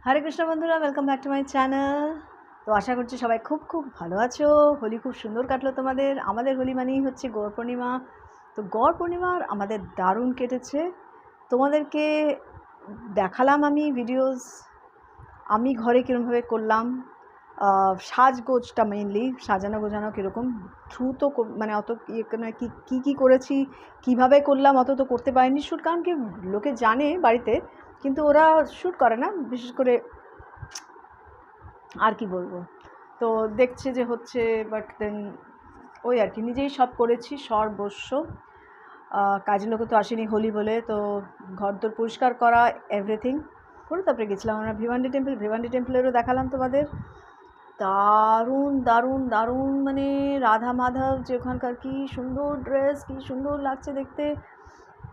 হরে কৃষ্ণ বন্ধুরা, welcome back to my channel. তো আশা করছি সবাই খুব খুব ভালো আছো। হোলি খুব সুন্দর কাটলো তোমাদের। আমাদের হোলি মানেই হচ্ছে গৌর পূর্ণিমা। তো গৌর পূর্ণিমার আমাদের দারুণ কেটেছে। তোমাদেরকে দেখালাম আমি ভিডিওস, আমি ঘরে কীরকমভাবে করলাম, সাজগোজটা মেইনলি সাজানো গোজানো কীরকম থ্রু তো মানে অত কী করেছি, কিভাবে করলাম অত তো করতে পারিনি শ্যুট, কারণ কি লোকে জানে বাড়িতে, কিন্তু ওরা শ্যুট করে না বিশেষ করে। আর কি বলবো, তো দেখছে যে হচ্ছে, বাট দেন ওই আর কি নিজেই সব করেছি সর্বস্ব। কাজের লোকে তো আসেনি হোলি বলে, তো ঘরদোর পরিষ্কার করা এভরিথিং করে তারপরে গেছিলাম আমরা ভিভান্ডি টেম্পল। ভিভান্ডি টেম্পলেরও দেখালাম তোমাদের। দারুণ দারুণ দারুণ, মানে রাধা মাধব যে ওখানকার কী সুন্দর ড্রেস, কী সুন্দর লাগছে দেখতে।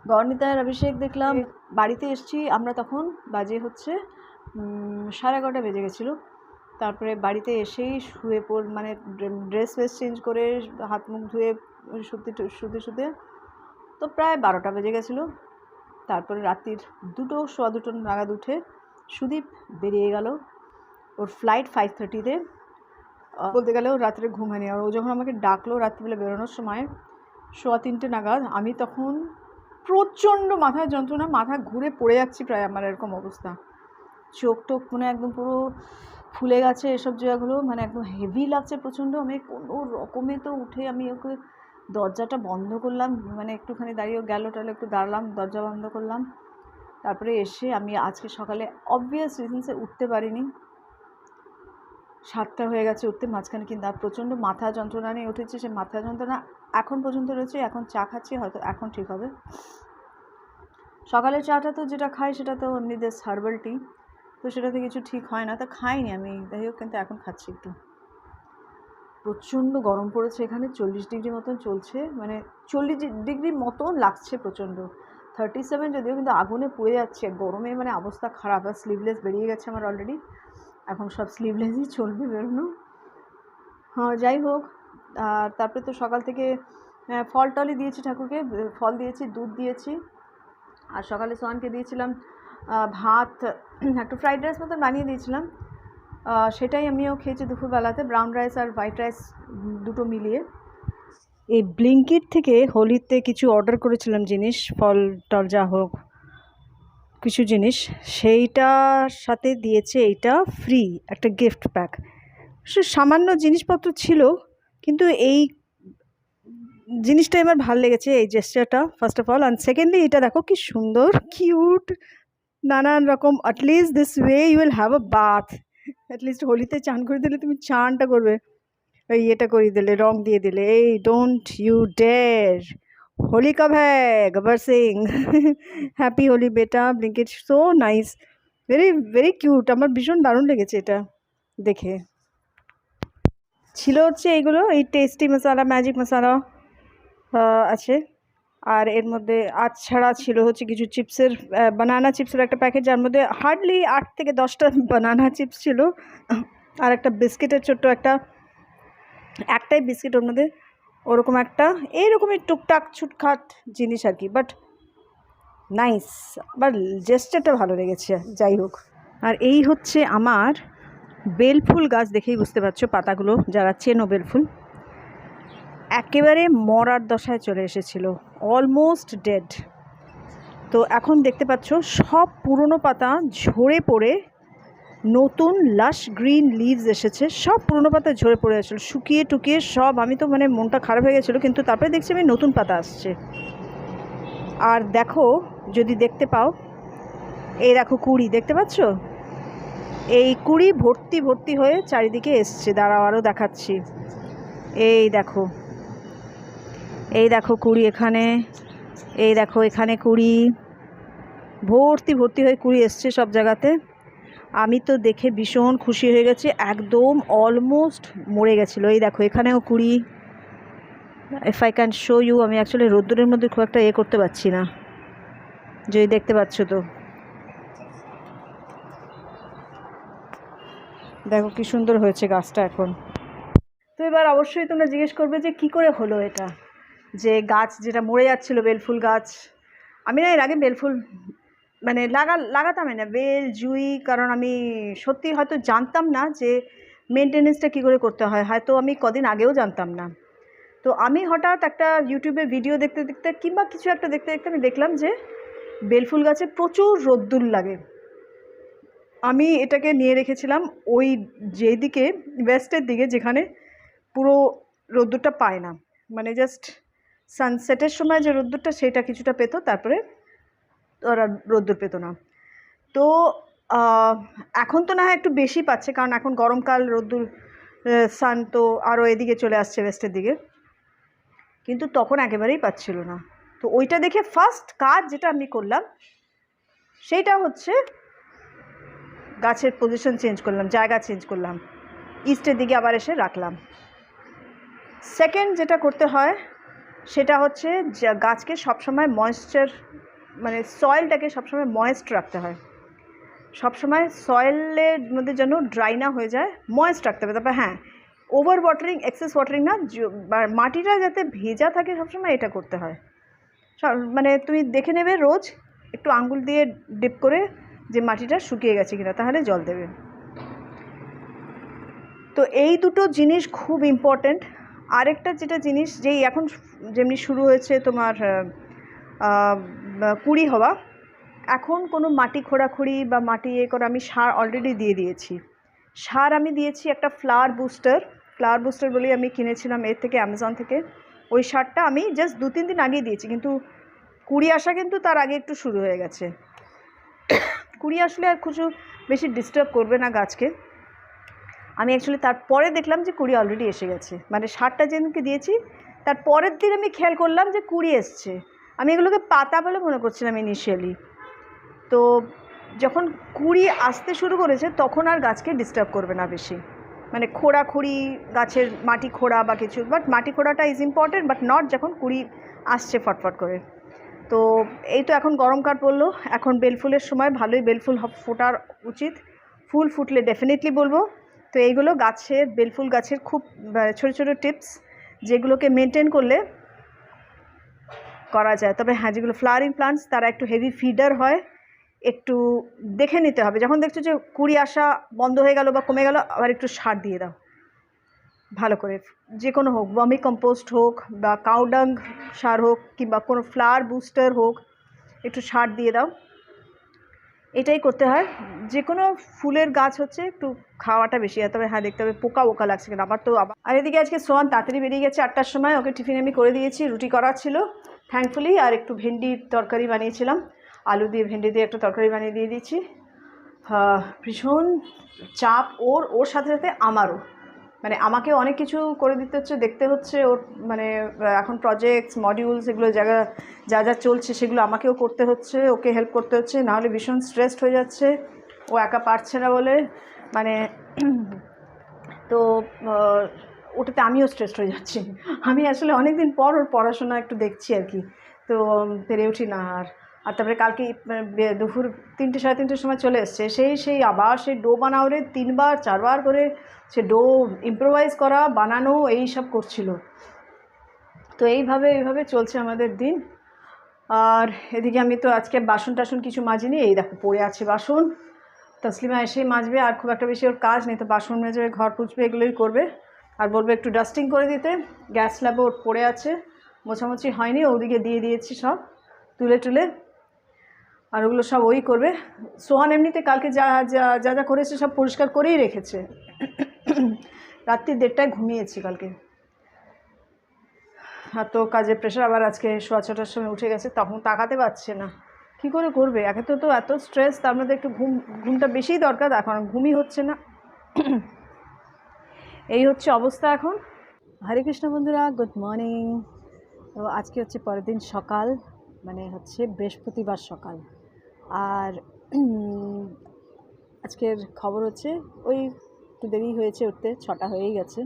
গৌরনিতায়ের অভিষেক দেখলাম। বাড়িতে এসছি আমরা তখন বাজে হচ্ছে 11:30 বেজে গেছিলো। তারপরে বাড়িতে এসেই শুয়ে মানে ড্রেস ফ্রেস চেঞ্জ করে হাত মুখ ধুয়ে শুতে তো প্রায় 12টা বেজে গেছিলো। তারপরে রাত্রির 2-2:15 নাগাদ উঠে সুদীপ বেরিয়ে গেল, ওর ফ্লাইট 5:30-তে। বলতে গেলেও রাত্রে ঘুম হয়নি। আর ও যখন আমাকে ডাকলো রাত্রিবেলা বেরোনোর সময় 2:15 নাগাদ, আমি তখন প্রচণ্ড মাথার যন্ত্রণা, মাথা ঘুরে পড়ে যাচ্ছি প্রায়, আমার এরকম অবস্থা। চোখ টোক মানে একদম পুরো ফুলে গেছে, এসব জায়গাগুলো মানে একদম হেভি লাগছে প্রচণ্ড। আমি কোনো রকমে তো উঠে আমি ওকে দরজাটা বন্ধ করলাম, মানে একটুখানি দাঁড়িয়ে গেল টালে একটু দাঁড়ালাম, দরজা বন্ধ করলাম। তারপরে এসে আমি আজকে সকালে অবভিয়াস রিজনসে উঠতে পারিনি, 7টা হয়ে গেছে উঠতে মাঝখানে, কিন্তু আর প্রচণ্ড মাথা যন্ত্রণা নিয়ে উঠেছে। সে মাথা যন্ত্রণা এখন পর্যন্ত রয়েছে। এখন চা খাচ্ছি, হয়তো এখন ঠিক হবে। সকালের চাটা তো যেটা খাই সেটা তো এমনি দিস হার্বাল টি, তো সেটাতে কিছু ঠিক হয় না, তা খাইনি আমি, যাই হোক। কিন্তু এখন খাচ্ছি একটু। প্রচণ্ড গরম পড়েছে এখানে, 40 ডিগ্রি মতন চলছে, মানে 40 ডিগ্রি মতন লাগছে প্রচণ্ড। 37 যদিও, কিন্তু আগুনে পুড়ে যাচ্ছে গরমে, মানে অবস্থা খারাপ। আর স্লিভলেস বেরিয়ে গেছে আমার অলরেডি, এখন সব স্লিভলেসই চলবে বেরোনো। হ্যাঁ, যাই হোক। আর তারপরে তো সকাল থেকে ফল টলই দিয়েছি ঠাকুরকে, ফল দিয়েছি, দুধ দিয়েছি। আর সকালে সোহানকে দিয়েছিলাম ভাত, একটু ফ্রাইড রাইস মতন বানিয়ে দিয়েছিলাম, সেটাই আমিও খেয়েছি দুপুরবেলাতে, ব্রাউন রাইস আর হোয়াইট রাইস দুটো মিলিয়ে। এই ব্লিঙ্কিট থেকে হোলিতে কিছু অর্ডার করেছিলাম জিনিস, ফল টল যা হোক কিছু জিনিস, সেইটার সাথে দিয়েছে এইটা ফ্রি একটা গিফট প্যাক। সামান্য জিনিসপত্র ছিল, কিন্তু এই জিনিসটা আমার ভালো লেগেছে, এই জেস্টারটা first of all. And secondly এটা দেখো কি সুন্দর কিউট, নানান রকম। At least this way you will have a bath. At least হোলিতে চান করে দিলে তুমি চানটা করবে, ওই এটা করিয়ে দিলে, রং দিয়ে দিলে। এই ডোন্ট ইউ ডেয়ার, হোলি কব হ্যায় গব্বর সিং। হ্যাপি হোলি বেটা। Blinkit so nice, very very cute. আমার ভীষণ দারুণ লেগেছে এটা দেখে। ছিল হচ্ছে এইগুলো, এই টেস্টি মশলা, ম্যাজিক মশলা আছে। আর এর মধ্যে আজ ছাড়া ছিল হচ্ছে কিছু চিপসের, বানানা চিপসের একটা প্যাকেট, যার মধ্যে হার্ডলি 8 থেকে 10টা বানানা চিপস ছিল। আর একটা বিস্কিটের ছোট্ট একটাই বিস্কিট, ওর মধ্যে ওরকম একটা এইরকমই টুকটাক ছুটখাট জিনিস আর কি, বাট নাইস। আবার জেস্টারটা ভালো লেগেছে, যাই হোক। আর এই হচ্ছে আমার বেলফুল গাছ, দেখেই বুঝতে পারছো পাতাগুলো, যারা চেনো বেলফুল, একেবারে মরার দশায় চলে এসেছিল, অলমোস্ট ডেড। তো এখন দেখতে পাচ্ছ সব পুরনো পাতা ঝরে পড়ে নতুন লাশ গ্রিন লিভস এসেছে। সব পুরনো পাতা ঝরে পড়ে আসছিল, শুকিয়ে টুকিয়ে সব। আমি তো মানে মনটা খারাপ হয়ে গেছিলো, কিন্তু তারপরে দেখছি আমি নতুন পাতা আসছে। আর দেখো, যদি দেখতে পাও, এই দেখো কুড়ি, দেখতে পাচ্ছ? এই কুড়ি ভর্তি ভর্তি হয়ে চারিদিকে এসছে। দাঁড়াও আরও দেখাচ্ছি। এই দেখো, এই দেখো কুড়ি এখানে, এই দেখো এখানে কুড়ি, ভর্তি ভর্তি হয়ে কুড়ি এসছে সব জায়গাতে। আমি তো দেখে ভীষণ খুশি হয়ে গেছি, একদম অলমোস্ট মরে গেছিলো। এই দেখো এখানেও কুড়ি। If I can show you, আমি অ্যাকচুয়ালি রোদ্দুরের মধ্যে খুব একটা করতে পারছি না, যদি দেখতে পাচ্ছ তো। দেখো কি সুন্দর হয়েছে গাছটা এখন। তো এবার অবশ্যই তোমরা জিজ্ঞেস করবে যে কি করে হলো এটা, যে গাছ যেটা মরে যাচ্ছিলো বেলফুল গাছ। আমি না এর আগে বেলফুল মানে লাগাতামই না বেল জুঁই, কারণ আমি সত্যি হয়তো জানতাম না যে মেনটেনেন্সটা কী করে করতে হয়, হয়তো আমি কদিন আগেও জানতাম না। তো আমি হঠাৎ একটা ইউটিউবে ভিডিও দেখতে দেখতে কিংবা কিছু একটা দেখতে দেখতে আমি দেখলাম যে বেলফুল গাছে প্রচুর রোদ্দুর লাগে। আমি এটাকে নিয়ে রেখেছিলাম ওই যেদিকে ওয়েস্টের দিকে, যেখানে পুরো রোদ্দুরটা পায় না, মানে জাস্ট সানসেটের সময় যে রোদ্দুরটা সেটা কিছুটা পেত, তারপরে ওরা রোদ্দুর পেত না। তো এখন তো না হয় একটু বেশি পাচ্ছে, কারণ এখন গরমকাল, রোদ্দুর সান তো আরও এদিকে চলে আসছে ওয়েস্টের দিকে, কিন্তু তখন একেবারেই পাচ্ছিল না। তো ওইটা দেখে ফার্স্ট কাজ যেটা আমি করলাম সেইটা হচ্ছে গাছের পজিশন চেঞ্জ করলাম, জায়গা চেঞ্জ করলাম, ইস্টের দিকে আবার এসে রাখলাম। সেকেন্ড যেটা করতে হয় সেটা হচ্ছে গাছকে সবসময় ময়েশ্চার, মানে সয়েলটাকে সবসময় ময়েস্ট রাখতে হয়, সবসময় সয়েলের মধ্যে যেন ড্রাই না হয়ে যায়, ময়েস্ট রাখতে হবে। তারপর হ্যাঁ, ওভার ওয়াটারিং, এক্সেস ওয়াটারিং না, মাটিটা যাতে ভেজা থাকে সবসময়, এটা করতে হয়। মানে তুমি দেখে নেবে রোজ একটু আঙ্গুল দিয়ে ডিপ করে যে মাটিটা শুকিয়ে গেছে কিনা, তাহলে জল দেবে। তো এই দুটো জিনিস খুব ইম্পর্ট্যান্ট। আরেকটা যেটা জিনিস, যেই এখন যেমনি শুরু হয়েছে তোমার কুড়ি হওয়া, এখন কোনো মাটি খোঁড়াখুড়ি বা মাটি করে আমি সার অলরেডি দিয়ে দিয়েছি। সার আমি দিয়েছি একটা ফ্লাওয়ার বুস্টার বলেই আমি কিনেছিলাম এর থেকে, অ্যামাজন থেকে। ওই সারটা আমি জাস্ট 2-3 দিন আগেই দিয়েছি, কিন্তু কুড়ি আসা কিন্তু তার আগে একটু শুরু হয়ে গেছে। কুড়ি আসলে আর কিছু বেশি ডিস্টার্ব করবে না গাছকে। আমি অ্যাকচুয়ালি তারপরে দেখলাম যে কুড়ি অলরেডি এসে গেছে, মানে সারটা যেদিনকে দিয়েছি তার পরের দিন আমি খেয়াল করলাম যে কুড়ি এসছে। আমি এগুলোকে পাতা বলে মনে করছিলাম ইনিশিয়ালি। তো যখন কুড়ি আসতে শুরু করেছে তখন আর গাছকে ডিস্টার্ব করবে না বেশি, মানে খোঁড়াখুড়ি, গাছের মাটি খোঁড়া বা কিছু, বাট মাটি খোঁড়াটা ইজ ইম্পর্টেন্ট, বাট নট যখন কুড়ি আসছে ফটফট করে। তো এই তো এখন গরমকাল পড়লো, এখন বেলফুলের সময়, ভালোই বেলফুল ফোটার উচিত, ফুল ফুটলে ডেফিনেটলি বলবো। তো এইগুলো গাছের, বেলফুল গাছের খুব ছোটো ছোটো টিপস, যেগুলোকে মেনটেন করলে করা যায়। তবে হ্যাঁ, যেগুলো ফ্লাওয়ারিং প্লান্টস তারা একটু হেভি ফিডার হয়, একটু দেখে নিতে হবে। যখন দেখছো যে কুড়ি আসা বন্ধ হয়ে গেল বা কমে গেল, আবার একটু সার দিয়ে দাও ভালো করে, যে কোনো হোক, ওয়ার্মি কম্পোস্ট হোক বা কাউডাং সার হোক কিংবা কোনো ফ্লাওয়ার বুস্টার হোক, একটু সার দিয়ে দাও। এটাই করতে হয়। যে কোনো ফুলের গাছ হচ্ছে একটু খাওয়াটা বেশি হয়। তবে হ্যাঁ, দেখতে হবে পোকা ওকা লাগছে কিনা। আবার আর এদিকে আজকে সোহান তাড়াতাড়ি বেরিয়ে গেছে 8টার সময়, ওকে টিফিন আমি করে দিয়েছি, রুটি করা ছিল থ্যাঙ্কফুলি, আর একটু ভেন্ডির তরকারি বানিয়েছিলাম, আলু দিয়ে ভেন্ডি দিয়ে একটু তরকারি বানিয়ে দিয়ে দিয়েছি। ভীষণ চাপ ওর সাথে সাথে আমারও, মানে আমাকে অনেক কিছু করে দিতে হচ্ছে, দেখতে হচ্ছে ওর, মানে এখন প্রজেক্টস, মডিউলস, এগুলো যা যা চলছে সেগুলো আমাকেও করতে হচ্ছে, ওকে হেল্প করতে হচ্ছে, নাহলে ভীষণ স্ট্রেসড হয়ে যাচ্ছে ও একা পারছে না বলে। মানে তো ওটাতে আমিও স্ট্রেসড হয়ে যাচ্ছি। আমি আসলে অনেক দিন পর ওর পড়াশোনা একটু দেখছি আর কি, তো পেরে উঠি না। আর তারপরে কালকে দুপুর 3টে সাড়ে 3টের সময় চলে এসছে, সেই আবার সেই ডো বানাও রে, 3-4বার করে সে ডো ইম্প্রোভাইজ করা, বানানো, এই সব করছিল। তো এইভাবে চলছে আমাদের দিন। আর এদিকে আমি তো আজকে বাসন টাসন কিছু মাজিনি, এই দেখো পড়ে আছে বাসন। তসলিমা এসেই মাজবে, আর খুব একটা বেশি ওর কাজ নেই, তো বাসন মাজবে, ঘর পুছবে, এগুলোই করবে। আর বলবে একটু ডাস্টিং করে দিতে, গ্যাস স্ল্যাবে ওর পড়ে আছে, মোছামুছি হয়নি, ওদিকে দিয়ে দিয়েছি সব তুলে, আর ওগুলো সব ওই করবে। সোহান এমনিতে কালকে যা করেছে সব পরিষ্কার করেই রেখেছে। রাত্রি 1:30টায় ঘুমিয়েছি কালকে। আর তো কাজের প্রেশার, আবার আজকে 6:15টার সময় উঠে গেছে, তখন তাকাতে পারছে না, কী করে করবে। একে তো এত স্ট্রেস, তার মধ্যে একটু ঘুমটা বেশিই দরকার, এখন ঘুমই হচ্ছে না। এই হচ্ছে অবস্থা এখন। হরে কৃষ্ণ বন্ধুরা, গুড মর্নিং। তো আজকে হচ্ছে পরের দিন সকাল, মানে হচ্ছে বৃহস্পতিবার সকাল। আর আজকের খবর হচ্ছে ওই একটু দেরি হয়েছে উঠতে, 6টা হয়েই গেছে।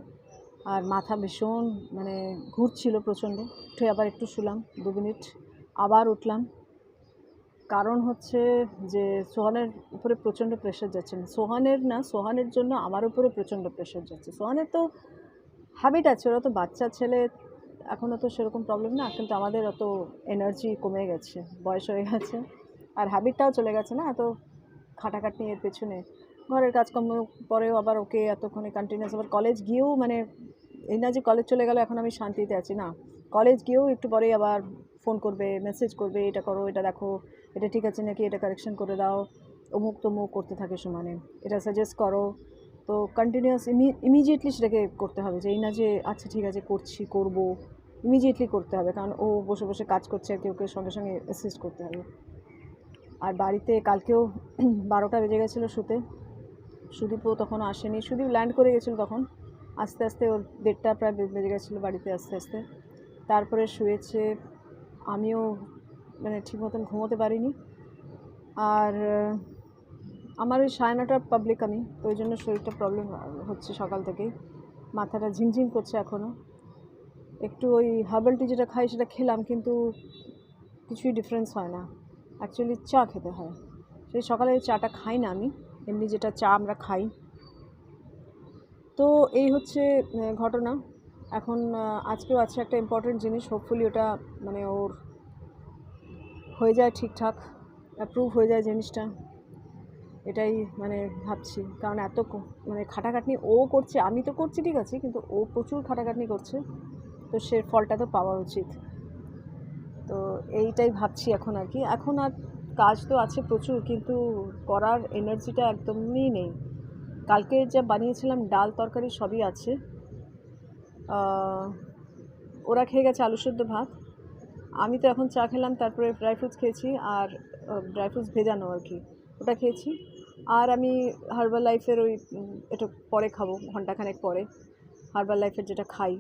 আর মাথা ভীষণ মানে ঘুরছিল প্রচণ্ড, উঠে আবার একটু শুলাম 2 মিনিট, আবার উঠলাম। কারণ হচ্ছে যে সোহানের উপরে প্রচণ্ড প্রেশার যাচ্ছে, সোহানের জন্য আমার উপরে প্রচণ্ড প্রেশার যাচ্ছে। সোহানের তো হ্যাবিট আছে, ওরা তো বাচ্চা ছেলে, এখনও তো সেরকম প্রবলেম না, কিন্তু আমাদের অত এনার্জি কমে গেছে, বয়স হয়ে গেছে, আর হ্যাবিটটাও চলে গেছে না এত খাটাখাটনি এর পেছনে। ঘরের কাজকর্ম পরেও আবার ওকে এতক্ষণে কন্টিনিউয়াস, আবার কলেজ গিয়েও মানে এই না যে কলেজ চলে গেল এখন আমি শান্তিতে আছি, না, কলেজ গিয়েও একটু পরেই আবার ফোন করবে, মেসেজ করবে, এটা করো, এটা দেখো, এটা ঠিক আছে নাকি, এটা কারেকশন করে দাও, অমুক তমুক করতে থাকে সমানে, এটা সাজেস্ট করো। তো কন্টিনিউয়াস ইমিডিয়েটলি সেটাকে করতে হবে, যে এই না যে আচ্ছা ঠিক আছে করছি, করবো, ইমিডিয়েটলি করতে হবে, কারণ ও বসে বসে কাজ করছে আর ওকে সঙ্গে সঙ্গে অ্যাসিস্ট করতে হবে। আর বাড়িতে কালকেও 12টা বেজে গেছিলো শুতে, সুদীপও তখন আসেনি, সুদীপ ল্যান্ড করে গেছিলো তখন, আস্তে আস্তে ওর 1:30 প্রায় বেজে গেছিলো বাড়িতে আস্তে আস্তে, তারপরে শুয়েছে। আমিও মানে ঠিক মতন ঘুমোতে পারিনি। আর আমার ওই 9:30 পাবলিক আমি, তো ওই জন্য শরীরটা প্রবলেম হচ্ছে সকাল থেকেই, মাথাটা ঝিমঝিম করছে এখনও। একটু ওই হার্বাল টি যেটা খাই সেটা খেলাম, কিন্তু কিছুই ডিফারেন্স হয় না, অ্যাকচুয়ালি চা খেতে হয়। সেই সকালে চাটা খাই না আমি, এমনি যেটা চা আমরা খাই। তো এই হচ্ছে ঘটনা। এখন আজকেও আছে একটা ইম্পর্টেন্ট জিনিস, হোপফুলি ওটা মানে ওর হয়ে যায় ঠিকঠাক, অ্যাপ্রুভ হয়ে যায় জিনিসটা, এটাই মানে ভাবছি। কারণ এত মানে খাটাখাটনি ও করছে, আমি তো করছি ঠিক আছে, কিন্তু ও প্রচুর খাটাখাটনি করছে, তো সে ফলটা তো পাওয়া উচিত। তো এইটাই ভাবছি এখন আর কি। এখন আর কাজ তো আছে প্রচুর, কিন্তু করার এনার্জিটা একদমই নেই। কালকে যা বানিয়েছিলাম ডাল তরকারি সবই আছে, ওরা খেয়ে গেছে আলু সেদ্ধ ভাত, আমি তো এখন চা খেলাম, তারপরে ড্রাই ফ্রুটস খেয়েছি, আর ড্রাই ফ্রুটস ভেজানো আর কি, ওটা খেয়েছি। আর আমি হার্বাল লাইফের ওই এটা পরে খাবো, ঘন্টাখানেক পরে, হার্বাল লাইফের যেটা খাই।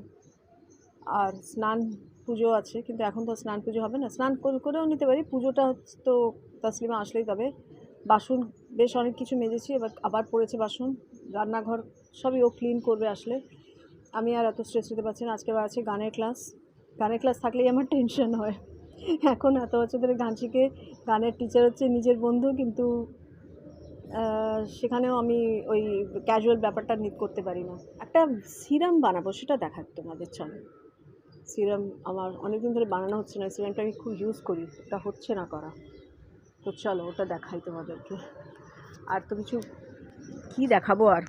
আর স্নান পুজো আছে, কিন্তু এখন তো স্নান পুজো হবে না, স্নান করেও নিতে পারি, পুজোটা তো তাসলিমা আসলেই তবে। বাসন বেশ অনেক কিছু মেজেছি, এবার আবার পড়েছে বাসন, রান্নাঘর সবই ও ক্লিন করবে আসলে। আমি আর এত স্ট্রেস নিতে পারছি না। আজকে আবার আছে গানের ক্লাস, গানের ক্লাস থাকলেই আমার টেনশন হয়। এখন এত বছর ধরে গান শিখে, গানের টিচার হচ্ছে নিজের বন্ধু, কিন্তু সেখানেও আমি ওই ক্যাজুয়াল ব্যাপারটা করতে পারি না। একটা সিরাম বানাবো, সেটা দেখার তোমাদের চলে। সিরাম আমার অনেকদিন ধরে বানানো হচ্ছে না, সিরামটা আমি খুব ইউজ করি, ওটা হচ্ছে না করা, তো চলো ওটা দেখাই তোমাদেরকে। আর তো কিছু কি দেখাবো আর।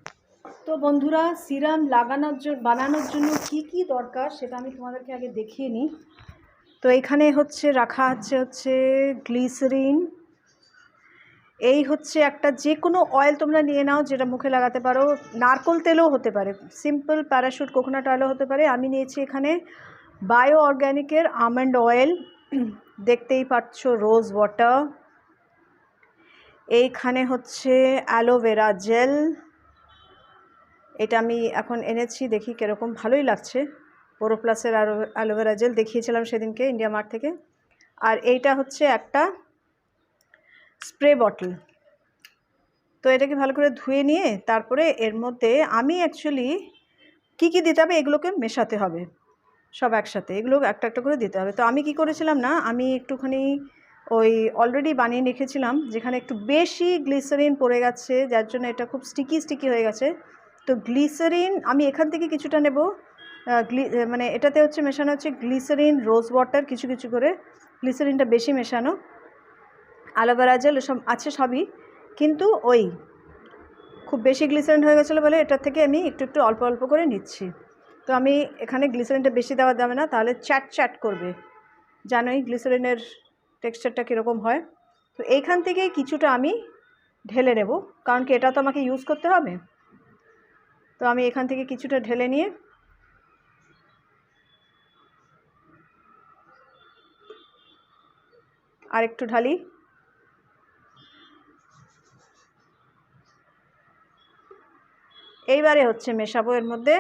তো বন্ধুরা, সিরাম বানানোর জন্য কি দরকার সেটা আমি তোমাদেরকে আগে দেখিয়ে নিই। তো এখানে রাখা হচ্ছে গ্লিসারিন, এই হচ্ছে একটা যে কোনো অয়েল তোমরা নিয়ে নাও যেটা মুখে লাগাতে পারো, নারকোল তেলও হতে পারে, সিম্পল প্যারাশুট কোকোনাট অয়েলও হতে পারে। আমি নিয়েছি এখানে বায়ো অর্গ্যানিকের আমন্ড অয়েল, দেখতেই পাচ্ছ, রোজ ওয়াটার, এইখানে হচ্ছে অ্যালোভেরা জেল, এটা আমি এখন এনেছি, দেখি কীরকম, ভালোই লাগছে, বোরোপ্লাসের অ্যালোভেরা জেল দেখিয়েছিলাম সেদিনকে ইন্ডিয়া মার্ট থেকে। আর এইটা হচ্ছে একটা স্প্রে বটল। তো এটাকে ভালো করে ধুয়ে নিয়ে তারপরে এর মধ্যে আমি অ্যাকচুয়ালি কী দিতে হবে, এগুলোকে মেশাতে হবে সব একসাথে, এগুলো একটা একটা করে দিতে হবে। তো আমি কি করেছিলাম না, আমি একটুখানি ওই অলরেডি বানিয়ে রেখেছিলাম, যেখানে একটু বেশি গ্লিসারিন পড়ে গেছে, যার জন্য এটা খুব স্টিকি হয়ে গেছে। তো গ্লিসারিন আমি এখান থেকে কিছুটা নেব, মানে এটাতে মেশানো হচ্ছে গ্লিসারিন, রোজ ওয়াটার, কিছু কিছু করে, গ্লিসারিনটা বেশি মেশানো, অ্যালোভেরা জেল এসব আছে সবই, কিন্তু ওই খুব বেশি গ্লিসারিন হয়ে গেছিলো বলে এটার থেকে আমি একটু অল্প অল্প করে নিচ্ছি। তো আমি এখানে গ্লিসারিনটা বেশি দেওয়া যাবে না, তাহলে চ্যাট করবে, জানোই গ্লিসারিনের টেক্সচারটা কীরকম হয়। তো এইখান থেকে কিছুটা আমি ঢেলে নেব, কারণ কি এটা তো আমাকে ইউজ করতে হবে। তো আমি এখান থেকে কিছুটা ঢেলে নিয়ে আর একটু ঢালি, এইবারে মেশাবো এর মধ্যে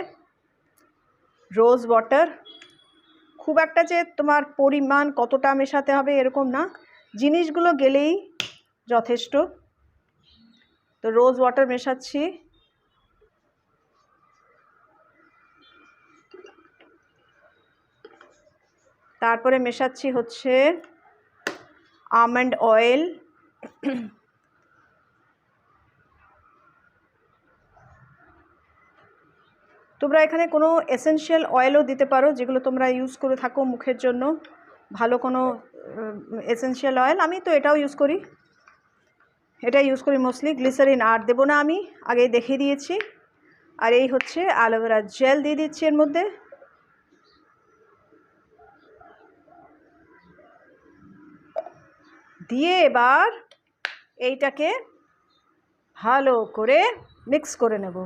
রোজ ওয়াটার। খুব একটা যে তোমার পরিমাণ কতটা মেশাতে হবে এরকম না, জিনিসগুলো গেলেই যথেষ্ট। তো রোজ ওয়াটার মেশাচ্ছি, তারপরে মেশাচ্ছি হচ্ছে আমন্ড অয়েল, তোমরা এখানে কোনো এসেনশিয়াল অয়েলও দিতে পারো, যেগুলো তোমরা ইউজ করে থাকো মুখের জন্য, ভালো কোনো এসেনশিয়াল অয়েল, আমি তো এটাও ইউজ করি। এটা ইউজ করি মোস্টলি, গ্লিসারিন আর দেবো না, আমি আগেই দেখিয়ে দিয়েছি। আর এই হচ্ছে অ্যালোভেরা জেল দিয়ে দিচ্ছি এর মধ্যে। দিয়ে এবার এইটাকে ভালো করে মিক্স করে নেব।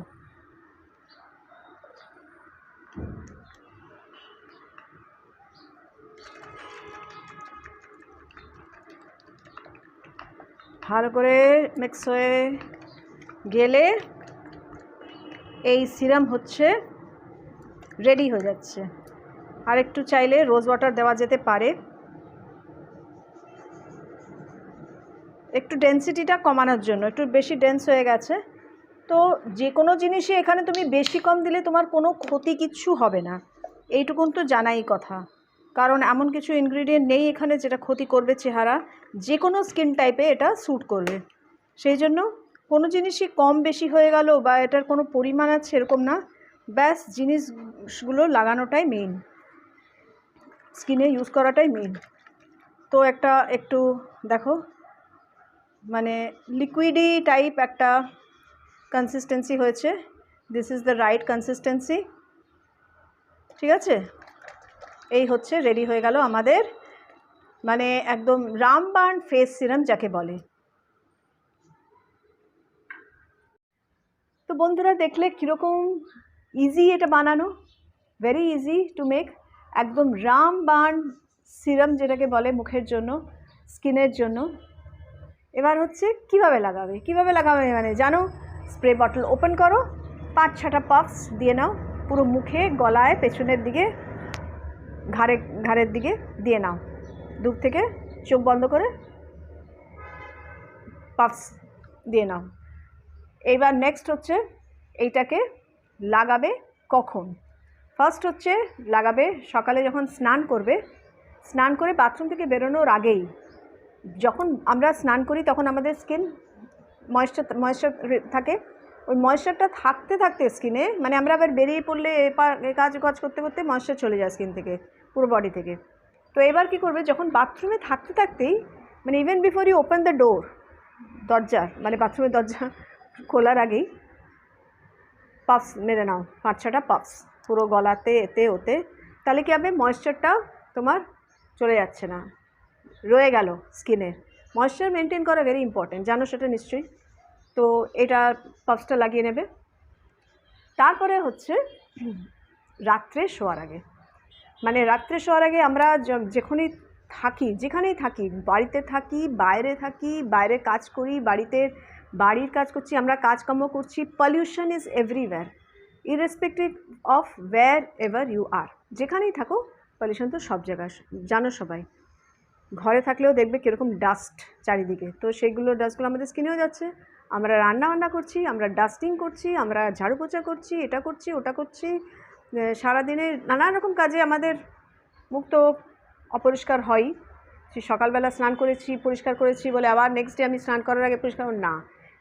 ভালো করে মিক্স হয়ে গেলে এই সিরাম হচ্ছে রেডি হয়ে যাচ্ছে। আর একটু চাইলে রোজ ওয়াটার দেওয়া যেতে পারে, একটু ডেন্সিটিটা কমানোর জন্য। একটু বেশি ডেন্স হয়ে গেছে। তো যে কোনো জিনিসই এখানে তুমি বেশি কম দিলে তোমার কোনো ক্ষতি কিচ্ছু হবে না, এইটুকুন তো জানাই কথা। কারণ এমন কিছু ইনগ্রিডিয়েন্ট নেই এখানে যেটা ক্ষতি করবে চেহারা, যে কোনো স্কিন টাইপে এটা স্যুট করবে। সেই জন্য কোনো জিনিসই কম বেশি হয়ে গেল বা এটার কোনো পরিমাণ আছে এরকম না, ব্যাস জিনিসগুলো লাগানোটাই মেইন, স্কিনে ইউজ করাটাই মেইন। তো একটা একটু দেখো মানে লিকুইডি টাইপ একটা কনসিস্টেন্সি হয়েছে। This is the right consistency, ঠিক আছে? এই হচ্ছে রেডি হয়ে গেল আমাদের মানে একদম রামবাণ ফেস সিরাম যাকে বলে। তো বন্ধুরা দেখলে কীরকম ইজি এটা বানানো, ভেরি ইজি টু মেক, একদম রামবাণ সিরাম যেটাকে বলে মুখের জন্য, স্কিনের জন্য। এবার হচ্ছে কিভাবে লাগাবে মানে জানো, স্প্রে বটল ওপেন করো, 5-6টা পাফস দিয়ে নাও পুরো মুখে, গলায়, পেছনের দিকে, ঘাড়ের দিকে দিয়ে নাও। দূর থেকে চোখ বন্ধ করে পাফস দিয়ে নাও। এইবার নেক্সট হচ্ছে এইটাকে লাগাবে কখন। ফার্স্ট হচ্ছে লাগাবে সকালে যখন স্নান করবে, স্নান করে বাথরুম থেকে বেরোনোর আগেই। যখন আমরা স্নান করি তখন আমাদের স্কিন ময়েশ্চার থাকে, ওই ময়েশ্চারটা থাকতে থাকতে স্কিনে, মানে আমরা আবার বেরিয়ে পড়লে কাজ করতে করতে ময়েশ্চার চলে যায় স্কিন থেকে, পুরো বডি থেকে। তো এবার কি করবে, যখন বাথরুমে থাকতে থাকতেই, মানে even before you open the door, দরজার মানে বাথরুমের দরজা খোলার আগেই পাফস মেরে নাও, 5-6টা পাফস পুরো গলাতে, এতে ওতে। তাহলে কি হবে, ময়েশ্চারটা তোমার চলে যাচ্ছে না, রয়ে গেল স্কিনে। ময়েশ্চার মেনটেন করা ভেরি ইম্পর্টেন্ট, জানো সেটা নিশ্চয়ই। তো এটা পাফসটা লাগিয়ে নেবে। তারপরে হচ্ছে রাত্রে শোয়ার আগে, মানে রাত্রে শোয়ার আগে আমরা যেখানেই থাকি, বাড়িতে থাকি, বাইরে কাজ করি, বাড়ির কাজ করছি, আমরা কাজকর্ম করছি, pollution is everywhere, irrespective of wherever you are. যেখানেই থাকো পলিউশন তো সব জায়গায়, জানো সবাই। ঘরে থাকলেও দেখবে কীরকম ডাস্ট চারিদিকে, তো সেইগুলো ডাস্টগুলো আমাদের স্কিনেও যাচ্ছে। আমরা রান্না করছি, আমরা ডাস্টিং করছি, আমরা ঝাড়ু পোছা করছি, এটা করছি ওটা করছি, সারাদিনে নানা রকম কাজে আমাদের মুখ তো অপরিষ্কার হয়ই। সকালবেলা স্নান করেছি, পরিষ্কার করেছি বলে আবার নেক্সট ডে আমি স্নান করার আগে পরিষ্কার না।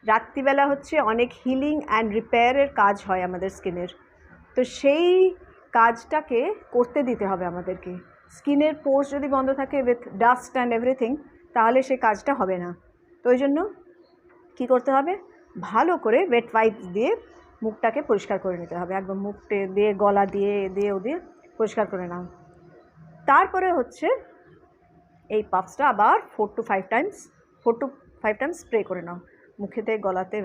রাত্রিবেলা হচ্ছে অনেক হিলিং অ্যান্ড রিপেয়ারের কাজ হয় আমাদের স্কিনের, তো সেই কাজটাকে করতে দিতে হবে আমাদেরকে। স্কিনের পোর্স যদি বন্ধ থাকে উইথ ডাস্ট অ্যান্ড এভরিথিং, তাহলে সেই কাজটা হবে না। তো ওই জন্য কী করতে হবে, ভালো করে ওয়েট ওয়াইপস দিয়ে মুখটাকে পরিষ্কার করে নিতে হবে, একদম মুখটে দিয়ে, গলা দিয়ে পরিষ্কার করে নাও। তারপরে হচ্ছে এই পাফসটা আবার 4 to 5 টাইমস স্প্রে করে নাও মুখেতে, গলাতে,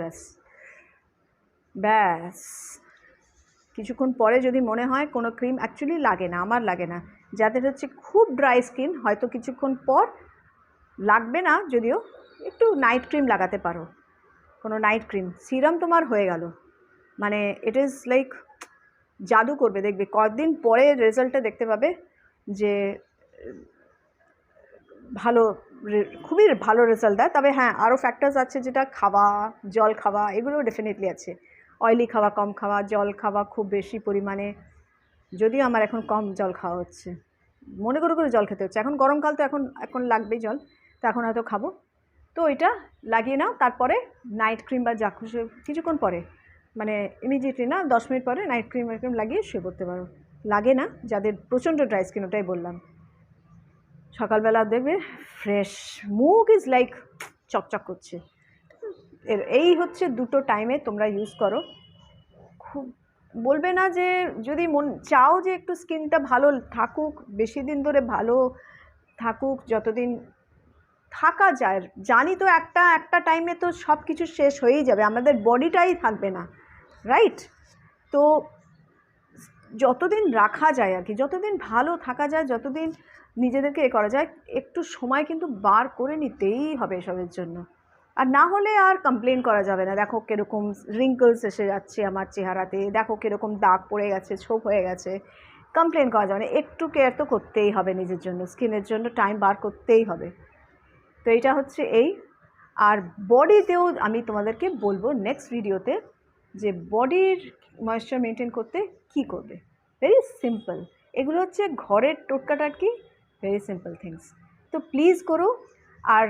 ব্যাস। কিছুক্ষণ পরে যদি মনে হয় কোনো ক্রিম অ্যাকচুয়ালি লাগে না, আমার লাগে না, যাদের হচ্ছে খুব ড্রাই স্কিন হয়তো কিছুক্ষণ পর লাগবে না, যদিও একটু নাইট ক্রিম লাগাতে পারো, কোনো নাইট ক্রিম। সিরাম তোমার হয়ে গেল, মানে ইট ইজ লাইক জাদু করবে, দেখবে কয়েকদিন পরে রেজাল্টটা দেখতে পাবে যে খুবই ভালো রেজাল্ট দেয়। তবে হ্যাঁ, আরও ফ্যাক্টরস আছে, যেটা খাওয়া, জল খাওয়া, এগুলো ডেফিনেটলি আছে। অয়েলি খাওয়া, কম খাওয়া, জল খাওয়া খুব বেশি পরিমাণে, যদিও আমার এখন কম জল খাওয়া হচ্ছে, মনে করে জল খেতে হচ্ছে। এখন গরমকাল তো এখন লাগবেই জল, তো এখন হয়তো খাবো। তো এটা লাগিয়ে নাও, তারপরে নাইট ক্রিম বা যা খুশি কিছুক্ষণ পরে, মানে ইমিডিয়েটলি না, 10 মিনিট পরে নাইট ক্রিম লাগিয়ে শুয়ে পড়তে পারো। লাগে না যাদের প্রচণ্ড ড্রাই স্কিন, ওটাই বললাম। সকালবেলা দেখবে ফ্রেশ, মুখ ইজ লাইক চকচক করছে, এই হচ্ছে দুটো টাইমে তোমরা ইউজ করো। খুব বলবে না যে যদি চাও যে একটু স্কিনটা ভালো থাকুক, বেশি দিন ধরে ভালো থাকুক, যতদিন থাকা যায়, জানি তো একটা টাইমে তো সব কিছু শেষ হয়েই যাবে, আমাদের বডিটাই থাকবে না, রাইট? তো যতদিন রাখা যায় আর কি, যতদিন ভালো থাকা যায়, যতদিন নিজেদেরকে করা যায়, একটু সময় কিন্তু বার করে নিতেই হবে এসবের জন্য। আর না হলে আর কমপ্লেন করা যাবে না, দেখো কীরকম রিঙ্কলস এসে যাচ্ছে আমার চেহারাতে, দেখো কীরকম দাগ পড়ে গেছে, ছোপ হয়ে গেছে, কমপ্লেন করা যাবে না। একটু কেয়ার তো করতেই হবে নিজের জন্য, স্কিনের জন্য টাইম বার করতেই হবে। তো এটা হচ্ছে এই। আর বডিতেও আমি তোমাদেরকে বলবো নেক্সট ভিডিওতে যে বডির ময়েশ্চার মেনটেন করতে কি করবে। ভেরি সিম্পল, এগুলো হচ্ছে ঘরের টোটকাটাকি, ভেরি সিম্পল থিংস। তো প্লিজ করো, আর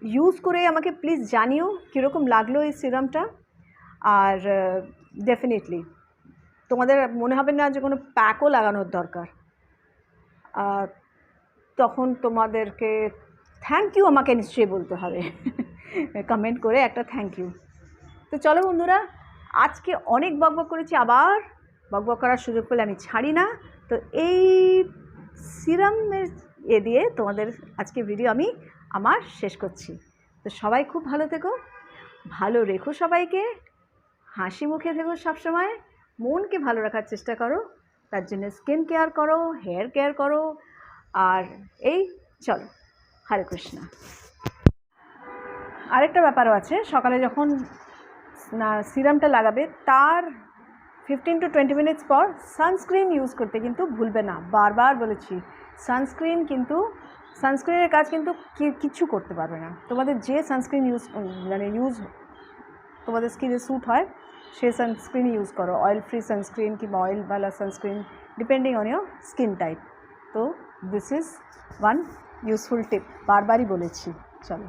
ইউজ করে আমাকে প্লিজ জানিও কীরকম লাগলো এই সিরামটা। আর ডেফিনেটলি তোমাদের মনে হবে না যে কোনো প্যাকও লাগানোর দরকার, তখন তোমাদেরকে থ্যাংক ইউ আমাকে নিশ্চয়ই বলতে হবে কমেন্ট করে একটা থ্যাংক ইউ। তো চলো বন্ধুরা, আজকে অনেক বকবক করেছি, আবার বকবক করার সুযোগ পেলে আমি ছাড়ি না। তো এই সিরামের দিয়ে তোমাদের আজকে ভিডিও আমি আমার শেষ করছি। তো সবাই খুব ভালো থেকো, ভালো রেখো সবাইকে, হাসি মুখে থেকো সবসময়, মনকে ভালো রাখার চেষ্টা করো, তার জন্য স্কিন কেয়ার করো, হেয়ার কেয়ার করো। আর এই চলো, হরে কৃষ্ণ। আরেকটা ব্যাপারও আছে, সকালে যখন সিরামটা লাগাবে তার 15 to 20 মিনিটস পর সানস্ক্রিন ইউজ করতে কিন্তু ভুলবে না। বারবার বলেছি, সানস্ক্রিনের কাজ কিন্তু কিছু করতে পারবে না। তোমাদের যে সানস্ক্রিন ইউজ তোমাদের স্কিনে স্যুট হয় সেই সানস্ক্রিন ইউজ করো, অয়েল ফ্রি সানস্ক্রিন কিংবা অয়েলওয়ালা sunscreen, depending on your skin type. তো this is one useful tip, বারবারই বলেছি। চলো।